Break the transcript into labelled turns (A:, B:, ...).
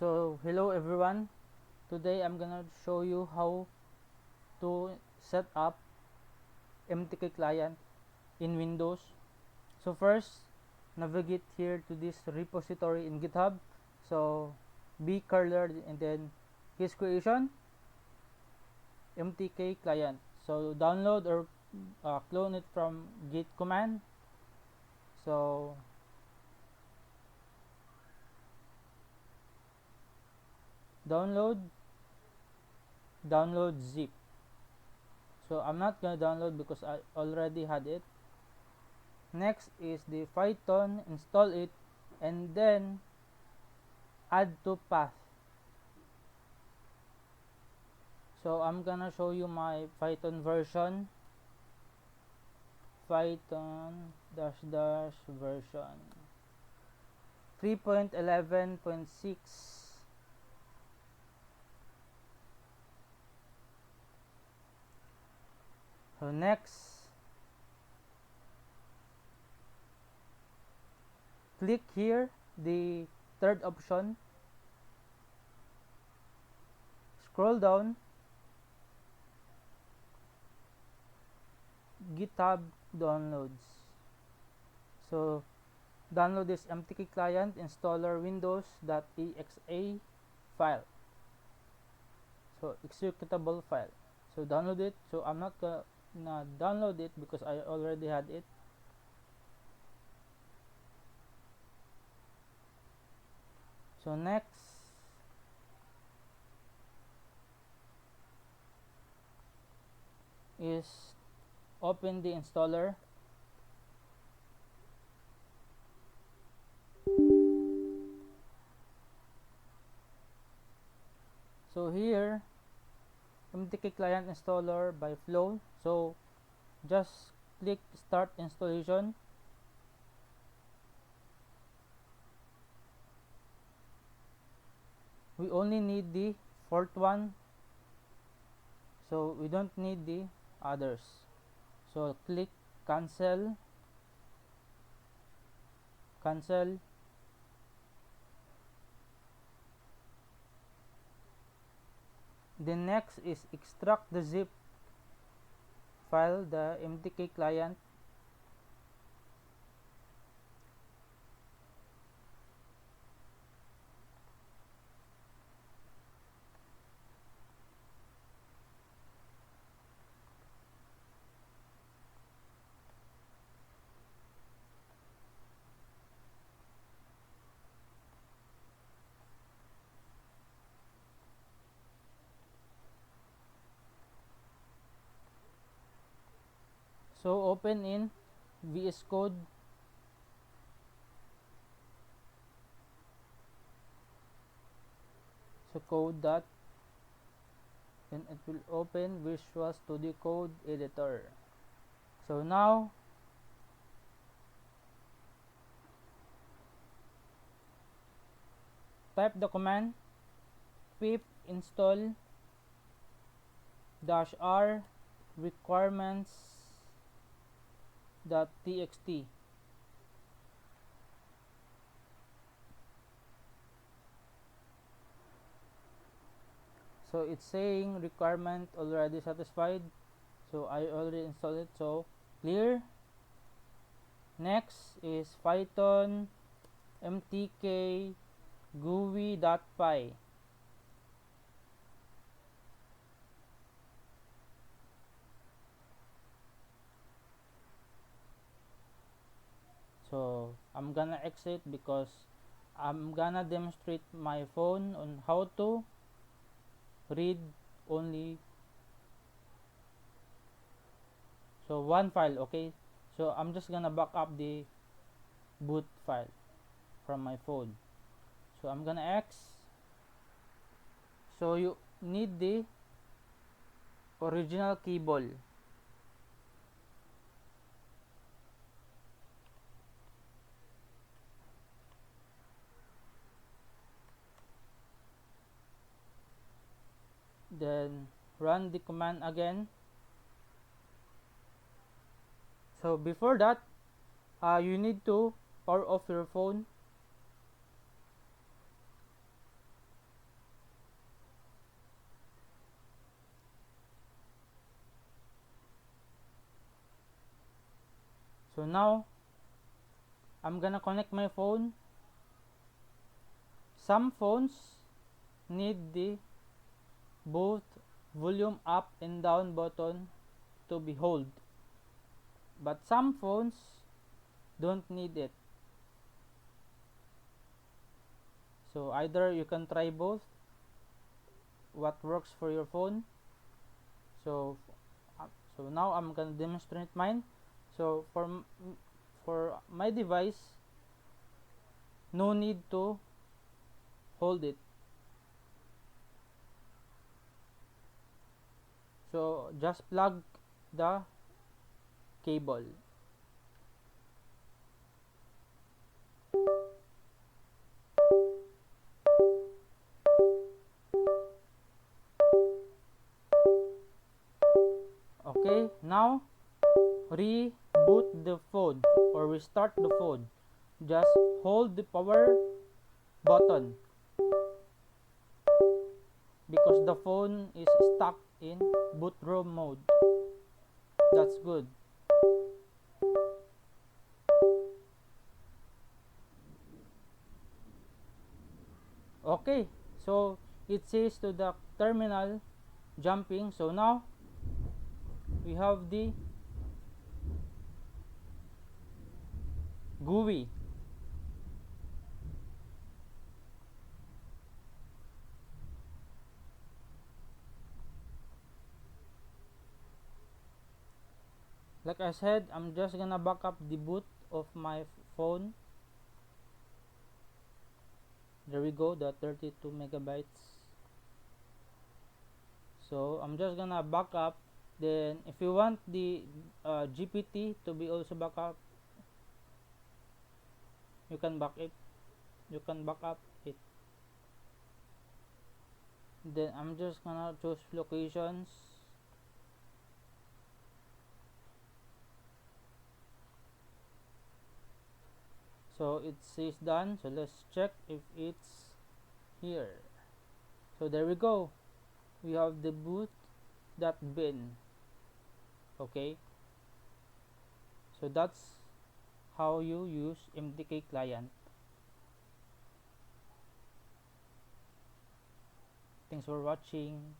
A: So hello everyone, today I'm gonna show you how to set up MTK client in Windows. So first, navigate here to this repository in GitHub. So be curler and then case creation MTK client. So download or clone it from git command. So download zip. So I'm not gonna download because I already had it. Next is the Python, install it, and then add to path. So I'm gonna show you my Python version, Python version 3.11.6. So next, click here the third option, scroll down, GitHub downloads. So download this MTK client installer windows.exe file, so executable file. So download it. So I'm not gonna download it because I already had it. So next is open the installer. So here, MTK client installer by flow. So just click start installation. We only need the fourth one, so we don't need the others. So click cancel. The next is extract the zip file, the MTK client. So open in VS Code. So code that, and it will open Visual Studio Code Editor. So now type the command pip install -r requirements.txt. So it's saying requirement already satisfied, so I already installed it, so clear. Next is Python mtk GUI.py. So I'm gonna exit because I'm gonna demonstrate my phone on how to read only so one file. Okay, so I'm just gonna back up the boot file from my phone. So I'm gonna X. So you need the original keyboard. Then run the command again. So before that, you need to power off your phone. So now I'm gonna connect my phone. Some phones need the both volume up and down button to be held, but some phones don't need it. So either you can try both, what works for your phone. So so now I'm gonna demonstrate mine. So for my device, no need to hold it. So just plug the cable. Okay, now reboot the phone or restart the phone. Just hold the power button because the phone is stuck in boot room mode. That's good. Okay, so it says to the terminal jumping. So now we have the GUI. Like I said, I'm just gonna back up the boot of my phone. There we go, the 32 megabytes. So I'm just gonna back up. Then if you want the GPT to be also back up, you can back up it. Then I'm just gonna choose locations. So it says done. So let's check if it's here. So there we go, we have the boot.bin. Okay, so that's how you use MTK client. Thanks for watching.